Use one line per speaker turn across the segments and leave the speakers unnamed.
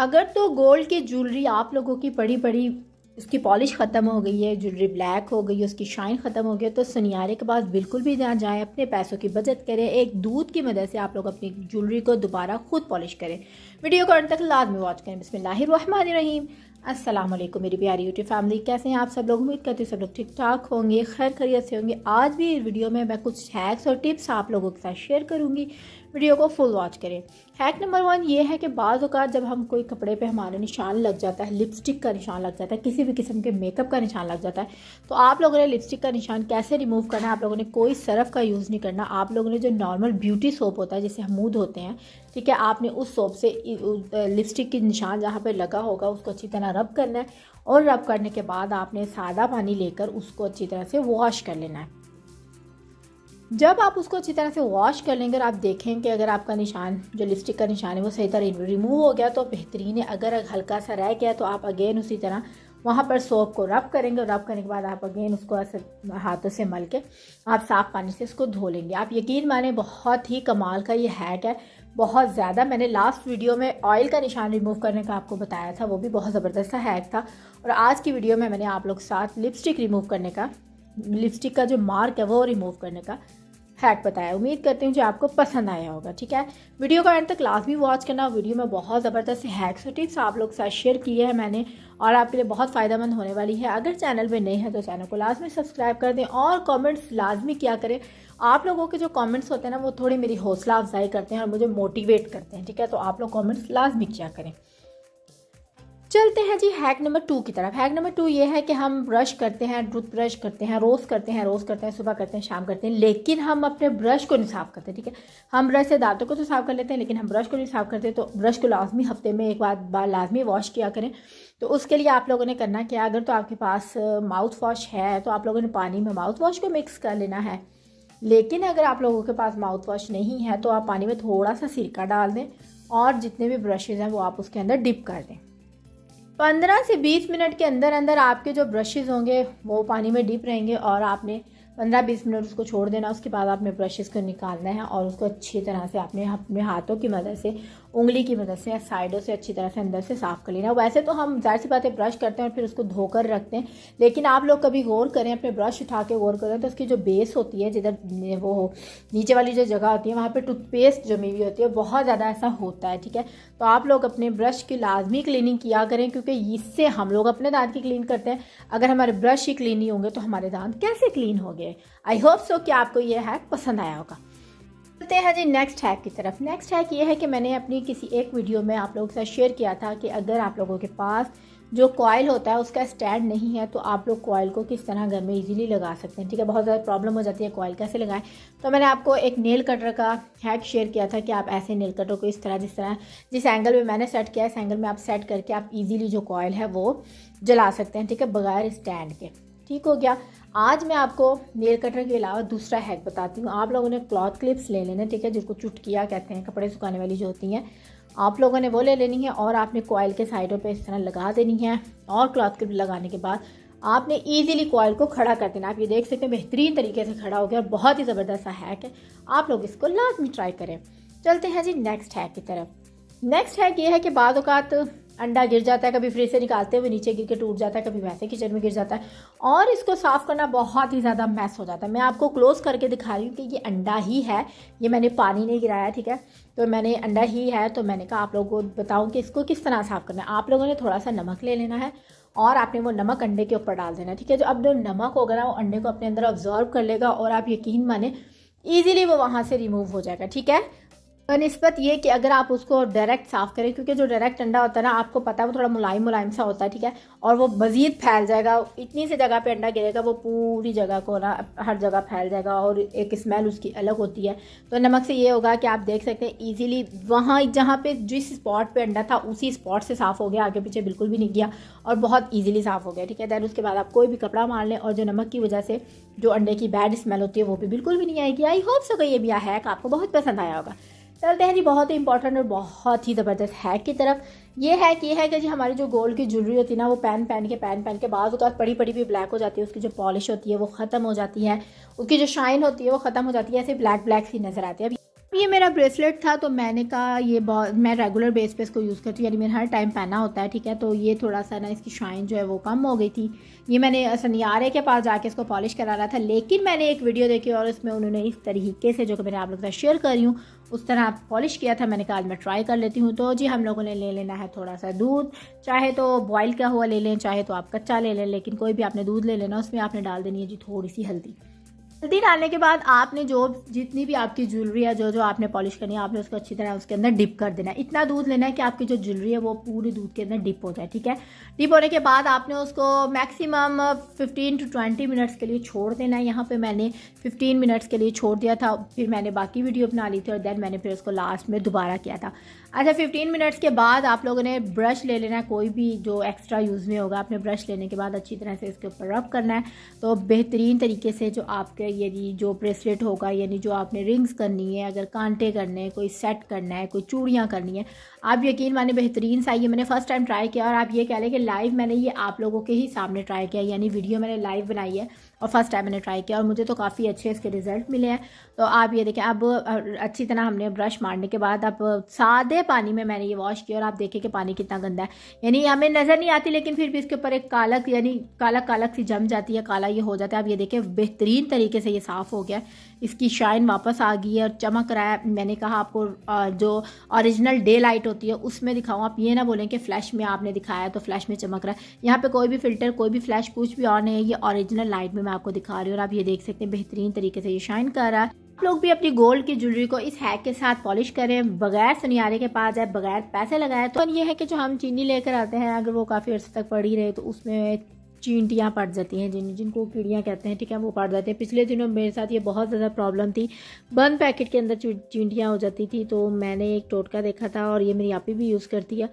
अगर तो गोल्ड की ज्वेलरी आप लोगों की बड़ी बड़ी उसकी पॉलिश ख़त्म हो गई है, ज्वेलरी ब्लैक हो गई है, उसकी शाइन ख़त्म हो गई है, तो सुनियारे के पास बिल्कुल भी ना जाएं। अपने पैसों की बचत करें। एक दूध की मदद से आप लोग अपनी ज्वेलरी को दोबारा खुद पॉलिश करें। वीडियो को अंत तक लाजमी वॉच करें। बिस्मिल्लाहिर्रहमानिर्रहीम। अस्सलाम वालेकुम मेरी प्यारी यूट्यूब फैमिली, कैसे हैं आप सब लोग? उम्मीद करती हूँ सब लोग ठीक ठाक होंगे, खैर खैरियत से होंगे। आज भी इस वीडियो में मैं कुछ हैक्स और टिप्स आप लोगों के साथ शेयर करूँगी। वीडियो को फुल वॉच करें। हैक नंबर 1 ये है कि बाज़ औक़ात जब हम कोई कपड़े पे हमारे निशान लग जाता है, लिपस्टिक का निशान लग जाता है, किसी भी किस्म के मेकअप का निशान लग जाता है, तो आप लोगों ने लिपस्टिक का निशान कैसे रिमूव करना है? आप लोगों ने कोई सरफ का यूज़ नहीं करना। आप लोगों ने जो नॉर्मल ब्यूटी सोप होता है जिससे हम मुँह धोते हैं, ठीक है, आपने उस सोप से लिपस्टिक के निशान जहाँ पे लगा होगा उसको अच्छी तरह रब करना है और रब करने के बाद आपने सादा पानी लेकर उसको अच्छी तरह से वॉश कर लेना है। जब आप उसको अच्छी तरह से वॉश कर लेंगे और आप देखें कि अगर आपका निशान जो लिपस्टिक का निशान है वो सही तरह रिमूव हो गया तो बेहतरीन है। अगर हल्का सा रह गया तो आप अगेन उसी तरह वहाँ पर सोप को रब करेंगे और रब करने के बाद आप अगेन उसको ऐसे हाथों से मल के आप साफ़ पानी से इसको धो लेंगे। आप यकीन माने बहुत ही कमाल का ये हैक है, बहुत ज़्यादा। मैंने लास्ट वीडियो में ऑयल का निशान रिमूव करने का आपको बताया था, वो भी बहुत ज़बरदस्त हैक था। और आज की वीडियो में मैंने आप लोग के साथ लिपस्टिक रिमूव करने का, लिपस्टिक का जो मार्क है वो रिमूव करने का हैक बताया। उम्मीद करती हूँ जो आपको पसंद आया होगा। ठीक है, वीडियो का एंड तक लाजमी वॉच करना। वीडियो में बहुत ज़बरदस्त हैक्स और टिप्स आप लोग के साथ शेयर किए हैं मैंने और आपके लिए बहुत फ़ायदेमंद होने वाली है। अगर चैनल पे नए हैं तो चैनल को लाजमी सब्सक्राइब कर दें और कमेंट्स लाजमी किया करें। आप लोगों के जो कमेंट्स होते हैं ना वो थोड़ी मेरी हौसला अफजाई करते हैं और मुझे मोटिवेट करते हैं। ठीक है, तो आप लोग कमेंट्स लाजमी किया करें। चलते हैं जी हैक नंबर 2 की तरफ। हैक नंबर 2 ये है कि हम ब्रश करते हैं, टूथ ब्रश करते हैं, रोज़ करते हैं, सुबह करते हैं, शाम करते हैं, लेकिन हम अपने ब्रश को नहीं साफ़ करते। ठीक है, हम ब्रश से दांतों को तो साफ़ कर लेते हैं लेकिन हम ब्रश को नहीं साफ़ करते। तो ब्रश को लाजमी हफ्ते में एक बार लाजमी वॉश किया करें। तो उसके लिए आप लोगों ने करना क्या, अगर तो आपके पास माउथ वॉश है तो आप लोगों ने पानी में माउथ वॉश को मिक्स कर लेना है। लेकिन अगर आप लोगों के पास माउथ वॉश नहीं है तो आप पानी में थोड़ा सा सिरका डाल दें और जितने भी ब्रशेज़ हैं वो आप उसके अंदर डिप कर दें। 15 से 20 मिनट के अंदर अंदर आपके जो ब्रशेज़ होंगे वो पानी में डिप रहेंगे और आपने 15-20 मिनट उसको छोड़ देना। उसके बाद आपने ब्रशेज़ को निकालना है और उसको अच्छी तरह से आपने अपने हाथों की मदद से, उंगली की मदद से, साइडों से अच्छी तरह से अंदर से साफ़ कर लेना। वैसे तो हम ज़ाहिर सी बात है ब्रश करते हैं और फिर उसको धोकर रखते हैं, लेकिन आप लोग कभी गौर करें, अपने ब्रश उठा के गौर करें तो उसकी जो बेस होती है, जिधर वो नीचे वाली जो जगह होती है वहाँ पर टूथपेस्ट जमी हुई होती है, बहुत ज़्यादा ऐसा होता है। ठीक है, तो आप लोग अपने ब्रश की लाजमी क्लीनिंग किया करें क्योंकि इससे हम लोग अपने दांत की क्लीन करते हैं। अगर हमारे ब्रश ही क्लीन नहीं होंगे तो हमारे दांत कैसे क्लीन होंगे? आई होप सो कि आपको ये हैक पसंद आया होगा। चलते हैं जी नेक्स्ट हैक की तरफ। नेक्स्ट हैक ये है कि मैंने अपनी किसी एक वीडियो में आप लोगों के साथ शेयर किया था कि अगर आप लोगों के पास जो कॉइल होता है उसका स्टैंड नहीं है तो आप लोग कॉइल को किस तरह घर में इजीली लगा सकते हैं। ठीक है, बहुत ज़्यादा प्रॉब्लम हो जाती है कॉइल कैसे लगाएं, तो मैंने आपको एक नेल कटर का हैक शेयर किया था कि आप ऐसे नेल कटर को इस तरह जिस एंगल में मैंने सेट किया है, इस एंगल में आप सेट करके आप इजीली जो कॉइल है वो जला सकते हैं। ठीक है, बगैर स्टैंड के। ठीक हो गया। आज मैं आपको नेल कटर के अलावा दूसरा हैक बताती हूँ। आप लोगों ने क्लॉथ क्लिप्स ले लेने, ठीक है, जिसको चुटकिया कहते हैं, कपड़े सुखाने वाली जो होती हैं, आप लोगों ने वो ले लेनी है और आपने कॉइल के साइडों पे इस तरह लगा देनी है और क्लॉथ क्लिप लगाने के बाद आपने इजीली कॉइल को खड़ा कर देना। आप ये देख सकते हैं बेहतरीन तरीके से खड़ा हो गया और बहुत ही ज़बरदस्त हैक है। आप लोग इसको लाजमी ट्राई करें। चलते हैं जी नेक्स्ट हैक की तरफ। नेक्स्ट हैक ये है कि बाद औक़ात अंडा गिर जाता है, कभी फ्रिज से निकालते हुए नीचे गिर के टूट जाता है, कभी वैसे किचन में गिर जाता है और इसको साफ़ करना बहुत ही ज़्यादा मैस हो जाता है। मैं आपको क्लोज करके दिखा रही हूँ कि ये अंडा ही है, ये मैंने पानी नहीं गिराया। ठीक है, तो मैंने अंडा ही है, तो मैंने कहा आप लोगों को बताऊँ कि इसको किस तरह साफ़ करना है। आप लोगों ने थोड़ा सा नमक ले लेना है और आपने वो नमक अंडे के ऊपर डाल देना। ठीक है, जो अब जो नमक होगा ना वो अंडे को अपने अंदर ऑब्जॉर्व कर लेगा और आप यकीन माने ईजिली वो वहाँ से रिमूव हो जाएगा। ठीक है, बनिस्बत ये कि अगर आप उसको डायरेक्ट साफ़ करें, क्योंकि जो डायरेक्ट अंडा होता है ना आपको पता है वो थोड़ा मुलायम सा होता है। ठीक है, और वो मज़ीद फैल जाएगा, इतनी सी जगह पे अंडा गिरेगा वो पूरी जगह को ना हर जगह फैल जाएगा और एक स्मेल उसकी अलग होती है। तो नमक से ये होगा कि आप देख सकते हैं ईजीली वहाँ जहाँ पे जिस स्पॉट पे अंडा था उसी स्पॉट से साफ़ हो गया, आगे पीछे बिल्कुल भी नहीं गया और बहुत ईजिली साफ़ हो गया। ठीक है, दैन उसके बाद आप कोई भी कपड़ा मार लें और जो नमक की वजह से जो अंडे की बैड स्मेल होती है वो भी बिल्कुल भी नहीं आएगी। आई होप सो कि ये भी हैक आपको बहुत पसंद आया होगा। चलते हैं जी बहुत ही इंपॉर्टेंट और बहुत ही ज़बरदस्त हैक की तरफ। ये है कि जी हमारी जो गोल्ड की ज्वेलरी होती है ना वो पहन पहन के बाद उसके बाद पड़ी भी ब्लैक हो जाती है, उसकी जो पॉलिश होती है वो ख़त्म हो जाती है, उसकी जो शाइन होती है वो ख़त्म हो जाती है, ऐसे ब्लैक सी नज़र आती है। अब ये मेरा ब्रेसलेट था तो मैंने कहा ये बहुत, मैं रेगुलर बेस पे इसको यूज़ करती हूँ, यानी मैंने हर टाइम पहना होता है, ठीक है। तो ये थोड़ा सा ना इसकी शाइन जो है वो कम हो गई थी। ये मैंने सनियारे के पास जाके इसको पॉलिश कराना था, लेकिन मैंने एक वीडियो देखी और उसमें उन्होंने इस तरीके से, जो कि मैंने आप लोगों के साथ शेयर कर रही हूँ, उस तरह पॉलिश किया था। मैंने कहा आज मैं ट्राई कर लेती हूँ। तो जी हम लोगों ने ले लेना है थोड़ा सा दूध, चाहे तो बॉयल किया हुआ ले लें, चाहे तो आप कच्चा ले लें, लेकिन कोई भी आपने दूध ले लेना। उसमें आपने डाल देनी है जी थोड़ी सी हल्दी। हल्दी डालने के बाद आपने जो जितनी भी आपकी ज्वेलरी है, जो आपने पॉलिश करनी है, आपने उसको अच्छी तरह उसके अंदर डिप कर देना है। इतना दूध लेना है कि आपकी जो ज्वेलरी है वो पूरी दूध के अंदर डिप हो जाए, ठीक है। डिप होने के बाद आपने उसको मैक्सिमम 15 to 20 मिनट्स के लिए छोड़ देना है। यहाँ पे मैंने 15 मिनट्स के लिए छोड़ दिया था, फिर मैंने बाकी वीडियो बना ली थी और देन मैंने फिर उसको लास्ट में दोबारा किया था। अच्छा, 15 मिनट्स के बाद आप लोगों ने ब्रश ले लेना है, कोई भी जो एक्स्ट्रा यूज़ में होगा। आपने ब्रश लेने के बाद अच्छी तरह से इसके ऊपर रब करना है, तो बेहतरीन तरीके से जो आपके यानी जो ब्रेसलेट होगा, यानी जो आपने रिंग्स करनी है, अगर कांटे करने हैं, कोई सेट करना है, कोई चूड़ियाँ करनी है, आप यकीन माने बेहतरीन सा। ये मैंने फ़र्स्ट टाइम ट्राई किया और आप ये कह लें कि लाइव मैंने ये आप लोगों के ही सामने ट्राई किया, यानी वीडियो मैंने लाइव बनाई है और फर्स्ट टाइम मैंने ट्राई किया और मुझे तो काफ़ी अच्छे इसके रिजल्ट मिले हैं। तो आप ये देखें, अब अच्छी तरह हमने ब्रश मारने के बाद अब सादे पानी में मैंने ये वॉश किया और आप देखें कि पानी कितना गंदा है, यानी हमें नज़र नहीं आती, लेकिन फिर भी इसके ऊपर एक कालक यानी कालक कालक सी जम जाती है, काला ये हो जाता है। आप ये देखें बेहतरीन तरीके से ये साफ़ हो गया, इसकी शाइन वापस आ गई है और चमक रहा है। मैंने कहा आपको जो ओरिजिनल डे लाइट होती है उसमें दिखाऊँ, आप ये ना बोलें कि फ्लैश में आपने दिखाया तो फ्लैश में चमक रहा है। यहाँ पे कोई भी फिल्टर, कोई भी फ्लैश, कुछ भी ऑन नहीं है, ये ओरिजिनल लाइट में मैं आपको दिखा रही हूँ और आप ये देख सकते हैं बेहतरीन तरीके से ये शाइन कर रहा है। आप लोग भी अपनी गोल्ड की ज्वेलरी को इस हैक के साथ पॉलिश करें, बगैर सुनियारे के पास जाए, बगैर पैसे लगाए। तो ये है कि जो हम चीनी लेकर आते हैं, अगर वो काफ़ी अर्से तक पड़ी रहे तो उसमें चींटियाँ पड़ जाती हैं, जिनको कीड़ियाँ कहते हैं, ठीक है, वो पड़ जाते हैं। पिछले दिनों मेरे साथ ये बहुत ज़्यादा प्रॉब्लम थी, बंद पैकेट के अंदर चींटियाँ हो जाती थी। तो मैंने एक टोटका देखा था और ये मेरी आपी भी यूज़ करती है।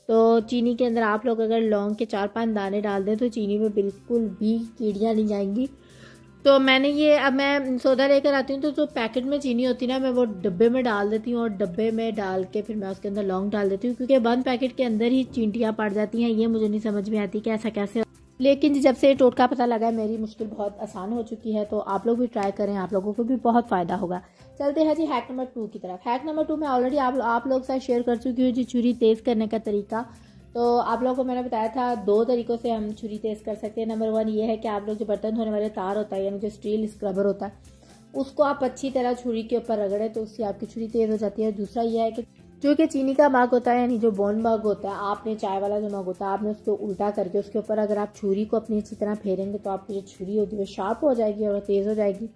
तो चीनी के अंदर आप लोग अगर लौंग के 4-5 दाने डाल दें तो चीनी में बिल्कुल भी कीड़ियाँ नहीं जाएंगी। तो मैंने ये, अब मैं सोडा लेकर आती हूँ तो जो पैकेट में चीनी होती है ना, मैं वो डब्बे में डाल देती हूँ और डब्बे में डाल के फिर मैं उसके अंदर लौंग डाल देती हूँ, क्योंकि बंद पैकेट के अंदर ही चींटियाँ पड़ जाती हैं। ये मुझे नहीं समझ में आती कि ऐसा कैसे, लेकिन जब से ये टोटका पता लगा है मेरी मुश्किल बहुत आसान हो चुकी है। तो आप लोग भी ट्राई करें, आप लोगों को भी बहुत फ़ायदा होगा। चलते हैं जी हैक नंबर 2 की तरफ। हैक नंबर 2 मैं ऑलरेडी आप लोग साथ शेयर कर चुकी हूँ जी, छुरी तेज़ करने का तरीका। तो आप लोगों को मैंने बताया था 2 तरीक़ों से हम छुरी तेज़ कर सकते हैं। नंबर 1 ये है कि आप लोग जो बर्तन धोने वाले तार होता है, यानी जो स्टील स्क्रबर होता है, उसको आप अच्छी तरह छुरी के ऊपर रगड़ें तो उससे आपकी छुरी तेज़ हो जाती है। दूसरा यह है कि जो कि चीनी का मग होता है, यानी जो बोन मग होता है, आपने चाय वाला जो मग होता है, आपने उसको उल्टा करके उसके ऊपर अगर आप छुरी को अपनी अच्छी तरह फेरेंगे तो आपकी जो छुरी होती है वो शार्प हो जाएगी और तेज़ हो जाएगी,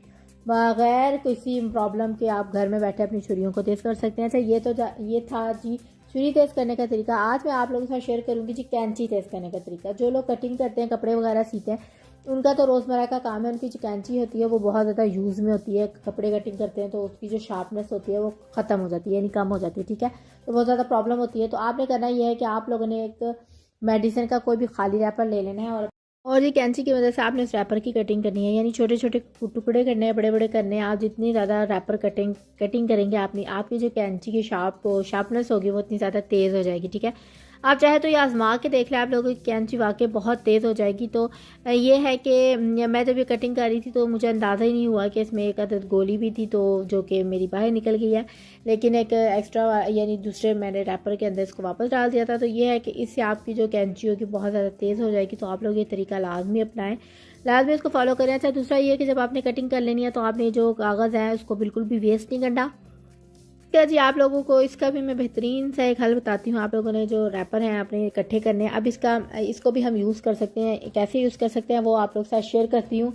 बगैर किसी प्रॉब्लम के। आप घर में बैठे अपनी छुरियों को तेज़ कर सकते हैं। अच्छा, ये था जी छुरी तेज़ करने का तरीका। आज मैं आप लोगों के साथ शेयर करूंगी जी कैंची तेज़ करने का तरीका। जो लोग कटिंग करते हैं, कपड़े वगैरह सीते हैं, उनका तो रोज़मर्रा का काम है, उनकी जो कैंची होती है वो बहुत ज़्यादा यूज़ में होती है। कपड़े कटिंग करते हैं तो उसकी जो शार्पनेस होती है वो ख़त्म हो जाती है, यानी कम हो जाती है, ठीक है। तो बहुत ज़्यादा प्रॉब्लम होती है। तो आपने करना ये है कि आप लोगों ने एक मेडिसिन का कोई भी खाली रैपर ले लेना है और ये कैंची की मदद से आपने उस रैपर की कटिंग करनी है, यानी छोटे छोटे टुकड़े करने हैं, बड़े बड़े करने हैं। आप जितनी ज़्यादा रैपर कटिंग करेंगे, आपकी जो कैंची की शार्पनेस होगी वो उतनी ज़्यादा तेज़ हो जाएगी, ठीक है। आप चाहे तो ये आजमा के देख लें, आप लोगों की कैंची वाकई बहुत तेज़ हो जाएगी। तो ये है कि मैं जब ये कटिंग कर रही थी तो मुझे अंदाज़ा ही नहीं हुआ कि इसमें एक अदद गोली भी थी, तो जो कि मेरी बाहर निकल गई है, लेकिन एक एक्स्ट्रा यानी दूसरे मैंने रैपर के अंदर इसको वापस डाल दिया था। तो ये है कि इससे आपकी जो कैंची होगी बहुत ज़्यादा तेज़ हो जाएगी। तो आप लोग ये तरीका लाजमी अपनाएं, लाजमी इसको फॉलो करें। अच्छा, दूसरा ये है कि जब आपने कटिंग कर लेनी है तो आपने जो कागज़ है उसको बिल्कुल भी वेस्ट नहीं करना। क्या जी, आप लोगों को इसका भी मैं बेहतरीन सा एक हल बताती हूँ। आप लोगों ने जो रैपर हैं आपने इकट्ठे करने हैं। अब इसको भी हम यूज़ कर सकते हैं, कैसे यूज़ कर सकते हैं वो आप लोग साथ शेयर करती हूँ।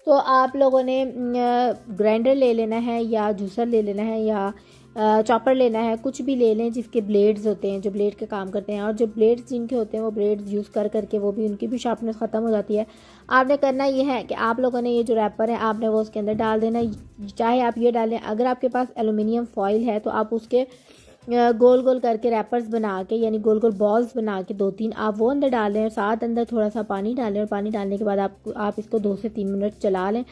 तो आप लोगों ने ग्राइंडर ले लेना है या जूसर ले लेना है या चॉपर लेना है, कुछ भी ले लें जिसके ब्लेड्स होते हैं, जो ब्लेड के काम करते हैं। और जो ब्लेड्स जिनके होते हैं वो ब्लेड्स यूज़ करके वो भी, उनकी भी शार्पनेस ख़त्म हो जाती है। आपने करना ये है कि आप लोगों ने ये जो रैपर है आपने वो उसके अंदर डाल देना। चाहे आप ये डालें, अगर आपके पास एलुमिनियम फॉइल है तो आप उसके गोल गोल करके रैपर्स बना के, यानी गोल गोल बॉल्स बना के 2-3 आप वो अंदर डाल लें, साथ अंदर थोड़ा सा पानी डालें और पानी डालने के बाद आप इसको 2 से 3 मिनट चला लें।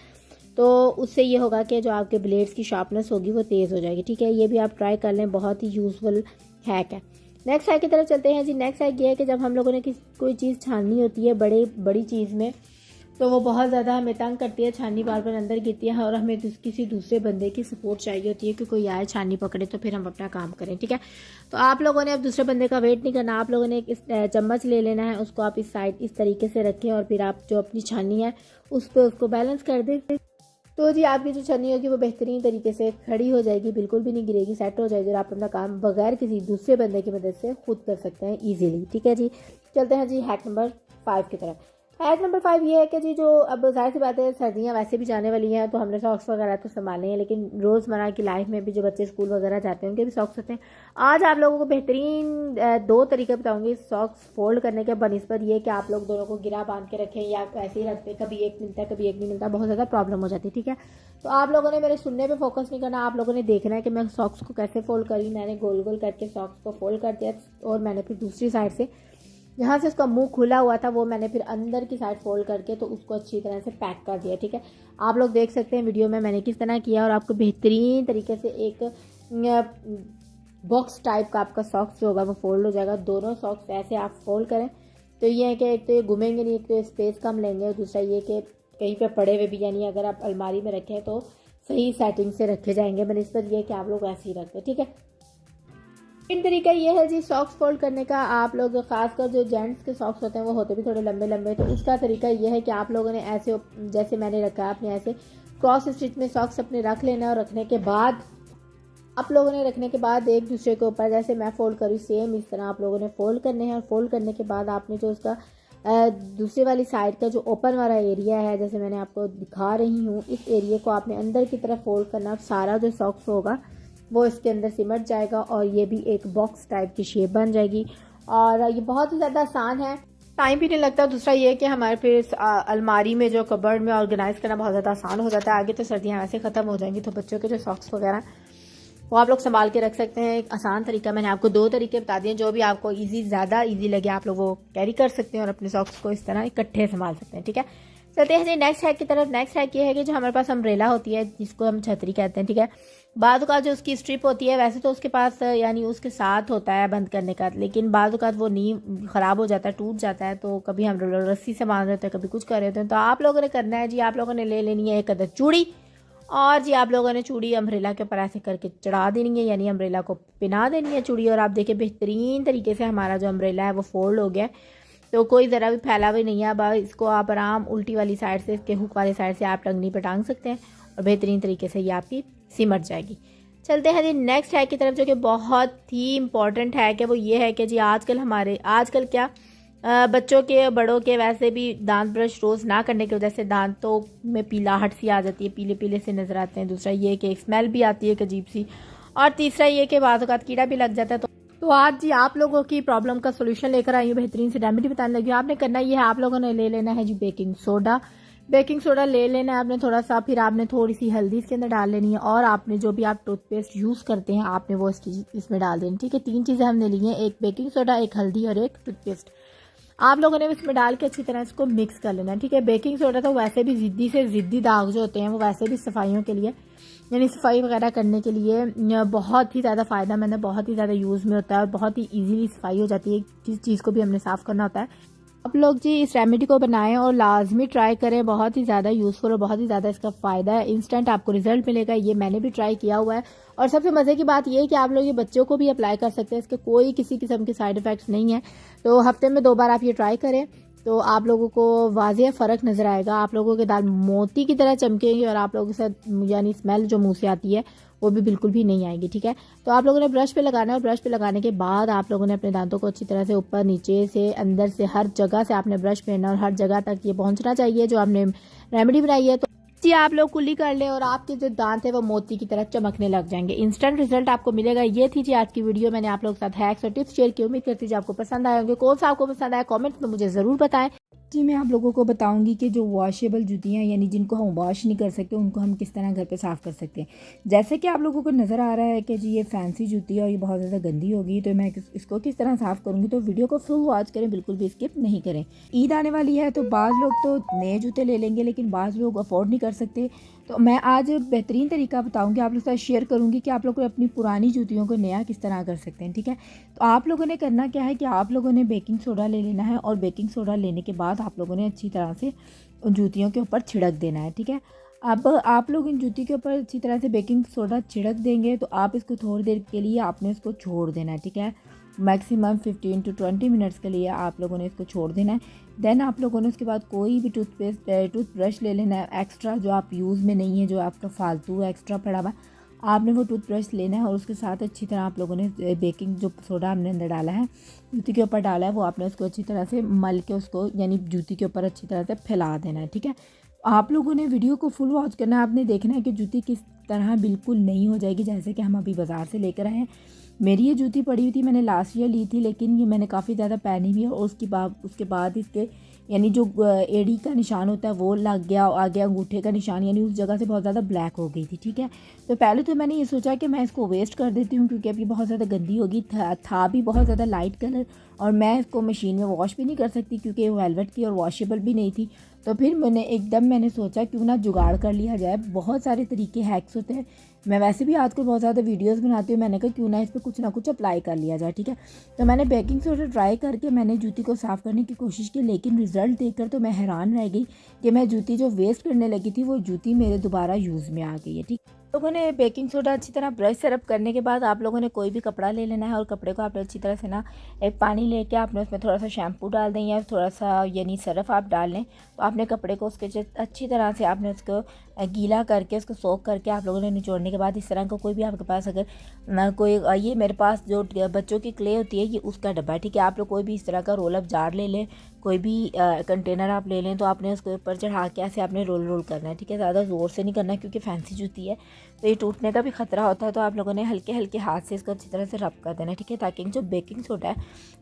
तो उससे ये होगा कि जो आपके ब्लेड्स की शार्पनेस होगी वो तेज़ हो जाएगी, ठीक है। ये भी आप ट्राई कर लें, बहुत ही यूज़फुल हैक है। नेक्स्ट हैक की तरफ चलते हैं जी। नेक्स्ट हैक ये है कि जब हम लोगों ने कोई चीज़ छाननी होती है बड़ी चीज़ में, तो वो बहुत ज़्यादा हमें तंग करती है, छानी बार बार अंदर गिरती है और हमें किसी दूसरे बंदे की सपोर्ट चाहिए होती है कि कोई आए छानी पकड़े तो फिर हम अपना काम करें, ठीक है। तो आप लोगों ने अब दूसरे बंदे का वेट नहीं करना, आप लोगों ने एक चम्मच ले लेना है, उसको आप इस साइड इस तरीके से रखें और फिर आप जो अपनी छानी है उस पर उसको बैलेंस कर दें। तो जी आपकी जो छन्नी होगी वो बेहतरीन तरीके से खड़ी हो जाएगी, बिल्कुल भी नहीं गिरेगी, सेट हो जाएगी और आप अपना काम बगैर किसी दूसरे बंदे की मदद से खुद कर सकते हैं ईजिली, ठीक है जी। चलते हैं जी हैक नंबर 5 की तरफ। हैक नंबर 5 ये है कि जी जो अब जाहिर सी बात है सर्दियाँ वैसे भी जाने वाली हैं तो हमने सॉक्स वगैरह तो संभालने हैं, लेकिन रोज़मर्रा की लाइफ में भी जो बच्चे स्कूल वगैरह जाते हैं उनके भी सॉक्स होते हैं। आज आप लोगों को बेहतरीन 2 तरीके बताऊंगी सॉक्स फोल्ड करने के बनिस्बत ये कि आप लोग दोनों को गिरा बांध के रखें या ऐसे ही रखते, कभी एक मिलता है कभी एक नहीं मिलता, बहुत ज़्यादा प्रॉब्लम हो जाती है, ठीक है। तो आप लोगों ने मेरे सुनने पे फोकस नहीं करना, आप लोगों ने देखना है कि मैं सॉक्स को कैसे फोल्ड करी। मैंने गोल गोल करके सॉक्स को फोल्ड कर दिया और मैंने फिर दूसरी साइड से जहाँ से उसका मुंह खुला हुआ था वो मैंने फिर अंदर की साइड फोल्ड करके तो उसको अच्छी तरह से पैक कर दिया, ठीक है। आप लोग देख सकते हैं वीडियो में मैंने किस तरह किया और आपको बेहतरीन तरीके से एक बॉक्स टाइप का आपका सॉक्स जो होगा वो फोल्ड हो जाएगा। दोनों सॉक्स ऐसे आप फोल्ड करें तो ये है कि एक तो ये घूमेंगे नहीं, एक तो स्पेस कम लेंगे और दूसरा ये कि कहीं पे पड़े हुए भी, यानी अगर आप अलमारी में रखें तो सही सेटिंग से रखे जाएंगे। मैंने इस पर यह कि आप लोग ऐसे ही रखते, ठीक है। इन तरीका ये है जी सॉक्स फोल्ड करने का। आप लोग खासकर जो जेंट्स के सॉक्स होते हैं वो होते भी थोड़े लंबे लंबे, तो उसका तरीका ये है कि आप लोगों ने ऐसे जैसे मैंने रखा है अपने ऐसे क्रॉस स्टिच में सॉक्स अपने रख लेना है और रखने के बाद आप लोगों ने रखने के बाद एक दूसरे के ऊपर जैसे मैं फोल्ड करूँ सेम इस तरह आप लोगों ने फोल्ड करने हैं। और फोल्ड करने के बाद आपने जो उसका दूसरी वाली साइड का जो ओपन वाला एरिया है जैसे मैंने आपको दिखा रही हूँ, इस एरिया को आपने अंदर की तरफ फोल्ड करना। सारा जो सॉक्स होगा वो इसके अंदर सिमट जाएगा और ये भी एक बॉक्स टाइप की शेप बन जाएगी और ये बहुत ही ज़्यादा आसान है, टाइम भी नहीं लगता। दूसरा ये कि हमारे फिर अलमारी में जो कबर्ड में ऑर्गेनाइज करना बहुत ज़्यादा आसान हो जाता है। आगे तो सर्दियाँ वैसे ख़त्म हो जाएंगी तो बच्चों के जो सॉक्स वगैरह वो आप लोग संभाल के रख सकते हैं। एक आसान तरीका मैंने आपको 2 तरीके बता दिए, जो भी आपको ज़्यादा ईजी लगे आप लोग वो कैरी कर सकते हैं और अपने सॉक्स को इस तरह इकट्ठे संभाल सकते हैं, ठीक है। चलते हैं जी नेक्स्ट हैक की तरफ। नेक्स्ट हैक ये है कि जो हमारे पास अम्ब्रेला होती है जिसको हम छतरी कहते हैं, ठीक है। बाद का जो उसकी स्ट्रिप होती है वैसे तो उसके पास यानी उसके साथ होता है बंद करने का, लेकिन बाद का वो नी ख़राब हो जाता है, टूट जाता है, तो कभी हम रस्सी से बांध देते हैं, कभी कुछ कर रहे होते हैं। तो आप लोगों ने करना है जी, आप लोगों ने ले लेनी है एक अदद चूड़ी और जी आप लोगों ने चूड़ी अम्ब्रेला के ऊपर ऐसे करके चढ़ा देनी है, यानी अम्ब्रेला को पिना देनी है चूड़ी। और आप देखिए बेहतरीन तरीके से हमारा जो अम्ब्रेला है वो फोल्ड हो गया, तो कोई ज़रा भी फैला हुआ नहीं है। अब इसको आप आराम उल्टी वाली साइड से, इसके हुक वाली साइड से आप टंगनी पर टांग सकते हैं और बेहतरीन तरीके से ये आपकी सिमट जाएगी। चलते हैं जी नेक्स्ट हैक की तरफ, जो कि बहुत ही इंपॉर्टेंट हैक है। वो ये है कि जी आजकल क्या बच्चों के बड़ों के वैसे भी दांत ब्रश रोज़ ना करने की वजह से दांतों में पीलाहट सी आ जाती है, पीले पीले से नज़र आते हैं। दूसरा ये कि एक स्मेल भी आती है एक अजीब सी, और तीसरा ये कि बाद औक़ात कीड़ा भी लग जाता है। तो आज जी आप लोगों की प्रॉब्लम का सोल्यूशन लेकर आई हूँ, बेहतरीन से रेमेडी बताने लगी हूँ। आपने करना ये है, आप लोगों ने ले लेना है जी बेकिंग सोडा ले लेना है आपने थोड़ा सा, फिर आपने थोड़ी सी हल्दी इसके अंदर डाल लेनी है और आपने जो भी आप टूथपेस्ट यूज़ करते हैं आपने वो इसमें डाल देनी, ठीक है। 3 चीज़ें हमने ली हैं, एक बेकिंग सोडा, एक हल्दी और एक टूथपेस्ट। आप लोगों ने इसमें डाल के अच्छी तरह इसको मिक्स कर लेना है, ठीक है। बेकिंग सोडा तो वैसे भी ज़िद्दी दाग जो होते हैं वो वैसे भी सफाइयों के लिए, यानी सफाई वगैरह करने के लिए बहुत ही ज़्यादा फ़ायदेमंद है, बहुत ही ज़्यादा यूज़ में होता है और बहुत ही इजीली सफाई हो जाती है। जिस चीज़ को भी हमने साफ़ करना होता है, आप लोग जी इस रेमेडी को बनाएं और लाजमी ट्राई करें, बहुत ही ज़्यादा यूज़फुल और बहुत ही ज़्यादा इसका फ़ायदा है। इंस्टेंट आपको रिजल्ट मिलेगा, ये मैंने भी ट्राई किया हुआ है। और सबसे मज़े की बात ये है कि आप लोग ये बच्चों को भी अप्लाई कर सकते हैं, इसके कोई किसी किस्म के साइड इफ़ेक्ट्स नहीं है। तो हफ्ते में 2 बार आप ये ट्राई करें तो आप लोगों को वाज़ेह फ़र्क नज़र आएगा। आप लोगों के दांत मोती की तरह चमकेंगे और आप लोगों के साथ यानी स्मेल जो मुंह से आती है वो भी बिल्कुल भी नहीं आएगी, ठीक है। तो आप लोगों ने ब्रश पे लगाना है और ब्रश पे लगाने के बाद आप लोगों ने अपने दांतों को अच्छी तरह से ऊपर नीचे से अंदर से हर जगह से आपने ब्रश फेरना और हर जगह तक ये पहुंचना चाहिए जो आपने रेमेडी बनाई है। तो जी आप लोग कुल्ली कर लें और आपके जो दांत है वो मोती की तरह चमकने लग जाएंगे, इंस्टेंट रिजल्ट आपको मिलेगा। ये थी जी आज की वीडियो, मैंने आप लोगों के साथ हैक्स और टिप्स शेयर की। उम्मीद करती हूँ आपको पसंद आए होंगे। कौन सा आपको पसंद आया कमेंट में मुझे ज़रूर बताएं। जी मैं आप लोगों को बताऊंगी कि जो वॉशेबल जूतियाँ यानी जिनको हम वॉश नहीं कर सकते उनको हम किस तरह घर पे साफ़ कर सकते हैं। जैसे कि आप लोगों को नज़र आ रहा है कि जी ये फैंसी जूती है और ये बहुत ज़्यादा गंदी होगी, तो मैं इसको किस तरह साफ़ करूँगी। तो वीडियो को फुल वॉच करें, बिल्कुल भी स्किप नहीं करें। ईद आने वाली है तो बाज़ लोग तो नए जूते ले लेंगे लेकिन बाज़ लोग अफोर्ड नहीं कर सकते, तो मैं आज बेहतरीन तरीका बताऊंगी, आप लोगों के साथ शेयर करूंगी कि आप लोग अपनी पुरानी जूतियों को नया किस तरह कर सकते हैं। ठीक है, तो आप लोगों ने करना क्या है कि आप लोगों ने बेकिंग सोडा ले लेना है और बेकिंग सोडा लेने के बाद आप लोगों ने अच्छी तरह से उन जूतियों के ऊपर छिड़क देना है। ठीक है, अब आप लोग इन जूती के ऊपर अच्छी तरह से बेकिंग सोडा छिड़क देंगे तो आप इसको थोड़ी देर के लिए आपने इसको छोड़ देना है। ठीक है, मैक्सिमम 15 to 20 मिनट्स के लिए आप लोगों ने इसको छोड़ देना है। देन आप लोगों ने उसके बाद कोई भी टूथब्रश ले लेना है एक्स्ट्रा, जो आप यूज़ में नहीं है, जो आपका फालतू एक्स्ट्रा पड़ा हुआ, आपने वो टूथब्रश लेना है और उसके साथ अच्छी तरह आप लोगों ने बेकिंग जो सोडा हमने अंदर डाला है, जूती के ऊपर डाला है, वो आपने उसको अच्छी तरह से मल के उसको यानी जूती के ऊपर अच्छी तरह से फैला देना है। ठीक है, आप लोगों ने वीडियो को फुल वॉच करना है, आपने देखना है कि जूती किस तरह बिल्कुल नहीं हो जाएगी जैसे कि हम अभी बाज़ार से लेकर आए हैं। मेरी ये जूती पड़ी हुई थी, मैंने लास्ट ईयर ली थी, लेकिन ये मैंने काफ़ी ज़्यादा पहनी हुई है और उसके बाद इसके यानी जो एड़ी का निशान होता है वो लग गया, आगे अंगूठे का निशान, यानी उस जगह से बहुत ज़्यादा ब्लैक हो गई थी। ठीक है, तो पहले तो मैंने ये सोचा कि मैं इसको वेस्ट कर देती हूँ क्योंकि अभी बहुत ज़्यादा गंदी होगी, था भी बहुत ज़्यादा लाइट कलर और मैं इसको मशीन में वॉश भी नहीं कर सकती क्योंकि ये वेलवेट थी और वॉशेबल भी नहीं थी। तो फिर मैंने सोचा क्यों ना जुगाड़ कर लिया जाए। बहुत सारे तरीके हैक्स होते हैं, मैं वैसे भी आजकल बहुत ज़्यादा वीडियोस बनाती हूँ, मैंने कहा क्यों ना इस पर कुछ ना कुछ अप्लाई कर लिया जाए। ठीक है, तो मैंने बेकिंग सोडा ट्राई करके मैंने जूती को साफ़ करने की कोशिश की, लेकिन रिज़ल्ट देखकर तो मैं हैरान रह गई कि मैं जूती जो वेस्ट करने लगी थी वो जूती मेरे दोबारा यूज़ में आ गई है। ठीक, लोगों ने बेकिंग सोडा अच्छी तरह ब्रश से रब करने के बाद आप लोगों ने कोई भी कपड़ा ले लेना है और कपड़े को आपने अच्छी तरह से ना एक पानी लेके आपने उसमें थोड़ा सा शैम्पू डाल दें या थोड़ा सा यानी सरफ़ आप डाल लें। तो आपने कपड़े को उसके अच्छी तरह से आपने उसको गीला करके उसको सोख करके आप लोगों ने निचोड़ने के बाद इस तरह का कोई भी आपके पास अगर ना कोई ये मेरे पास जो बच्चों की क्ले होती है ये उसका डब्बा है। ठीक है, आप लोग कोई भी इस तरह का रोल अप जार ले लें, कोई भी कंटेनर आप ले लें, तो आपने उसके ऊपर चढ़ा के ऐसे आपने रोल करना है। ठीक है, ज़्यादा ज़ोर से नहीं करना क्योंकि फैंसी जूती है तो ये टूटने का भी ख़तरा होता है। तो आप लोगों ने हल्के हल्के हाथ से इसको अच्छी तरह से रब कर देना है। ठीक है, ताकि जो बेकिंग सोडा है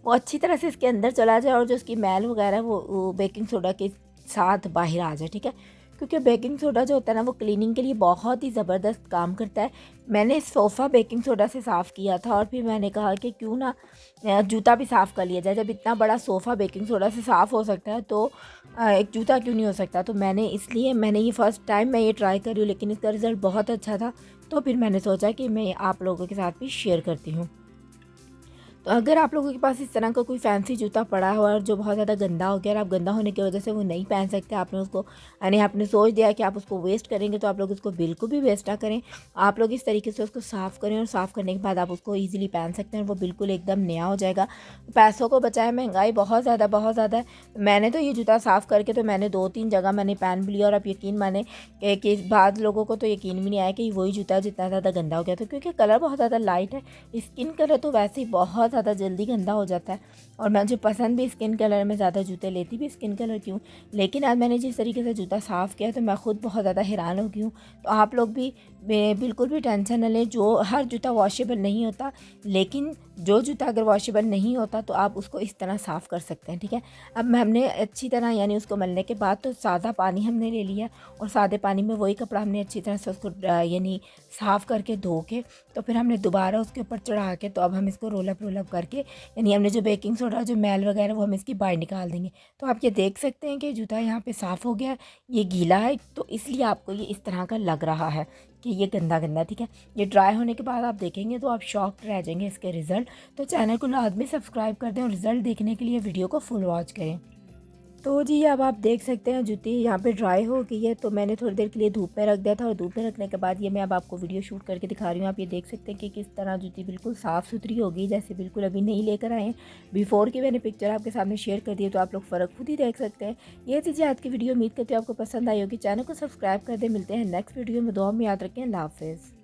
वो अच्छी तरह से इसके अंदर चला जाए और जो इसकी मैल वगैरह है वो बेकिंग सोडा के साथ बाहर आ जाए। ठीक है, क्योंकि बेकिंग सोडा जो होता है ना वो क्लीनिंग के लिए बहुत ही ज़बरदस्त काम करता है। मैंने सोफ़ा बेकिंग सोडा से साफ़ किया था और फिर मैंने कहा कि क्यों ना जूता भी साफ़ कर लिया जाए। जब इतना बड़ा सोफ़ा बेकिंग सोडा से साफ़ हो सकता है तो एक जूता क्यों नहीं हो सकता। तो मैंने ये फ़र्स्ट टाइम मैं ये ट्राई कर रही हूँ, लेकिन इसका रिज़ल्ट बहुत अच्छा था। तो फिर मैंने सोचा कि मैं आप लोगों के साथ भी शेयर करती हूँ। तो अगर आप लोगों के पास इस तरह का कोई फैंसी जूता पड़ा हुआ और जो बहुत ज़्यादा गंदा हो गया और आप गंदा होने की वजह से वो नहीं पहन सकते, आपने उसको यानी आपने सोच दिया कि आप उसको वेस्ट करेंगे, तो आप लोग उसको बिल्कुल भी वेस्ट ना करें। आप लोग इस तरीके से उसको साफ़ करें और साफ़ करने के बाद आप उसको ईजिली पहन सकते हैं और वो बिल्कुल एकदम नया हो जाएगा। पैसों को बचाए, महंगाई बहुत ज़्यादा है। मैंने तो ये जूता साफ़ करके तो मैंने 2-3 जगह मैंने पहन भी लिया और आप यकीन माने कि बाद लोगों को तो यकीन भी नहीं आया कि वही जूता जितना ज़्यादा गंदा हो गया था, क्योंकि कलर बहुत ज़्यादा लाइट है। स्किन कलर तो वैसे ही बहुत ज़्यादा जल्दी गंदा हो जाता है और मुझे पसंद भी स्किन कलर में, ज़्यादा जूते लेती भी स्किन कलर क्यों। लेकिन आज मैंने जिस तरीके से जूता साफ़ किया तो मैं ख़ुद बहुत ज़्यादा हैरान हो गई हूँ। तो आप लोग भी बिल्कुल भी टेंशन न लें। जो हर जूता वॉशेबल नहीं होता, लेकिन जो जूता अगर वॉशेबल नहीं होता तो आप उसको इस तरह साफ़ कर सकते हैं। ठीक है, अब हमने अच्छी तरह यानी उसको मलने के बाद तो सादा पानी हमने ले लिया और सादे पानी में वही कपड़ा हमने अच्छी तरह से उसको यानी साफ़ करके धो के तो फिर हमने दोबारा उसके ऊपर चढ़ा के तो अब हम इसको रोल अप करके यानी हमने जो बेकिंग सोडा जो मैल वगैरह वो हम इसकी बाहर निकाल देंगे। तो आप ये देख सकते हैं कि जूता यहाँ पे साफ़ हो गया, ये गीला है तो इसलिए आपको ये इस तरह का लग रहा है कि ये गंदा। ठीक है, ये ड्राई होने के बाद आप देखेंगे तो आप शॉक्ड रह जाएंगे इसके रिज़ल्ट। तो चैनल को लाजमी सब्सक्राइब कर दें और रिज़ल्ट देखने के लिए वीडियो को फुल वॉच करें। तो जी अब आप देख सकते हैं जूती यहाँ पे ड्राई हो गई है। तो मैंने थोड़ी देर के लिए धूप में रख दिया था और धूप में रखने के बाद ये मैं अब आपको वीडियो शूट करके दिखा रही हूँ। आप ये देख सकते हैं कि किस तरह जूती बिल्कुल साफ़ सुथरी हो गई, जैसे बिल्कुल अभी नहीं लेकर आए हैं। बिफोर की मैंने पिक्चर आपके सामने शेयर कर दी है तो आप लोग फ़र्क खुद ही देख सकते हैं। ये चीज़ें आज की वीडियो उम्मीद करती हूँ आपको पसंद आई होगी। चैनल को सब्सक्राइब कर दें। मिलते हैं नेक्स्ट वीडियो में, दुआ में याद रखें। अल्लाह हाफ़िज़।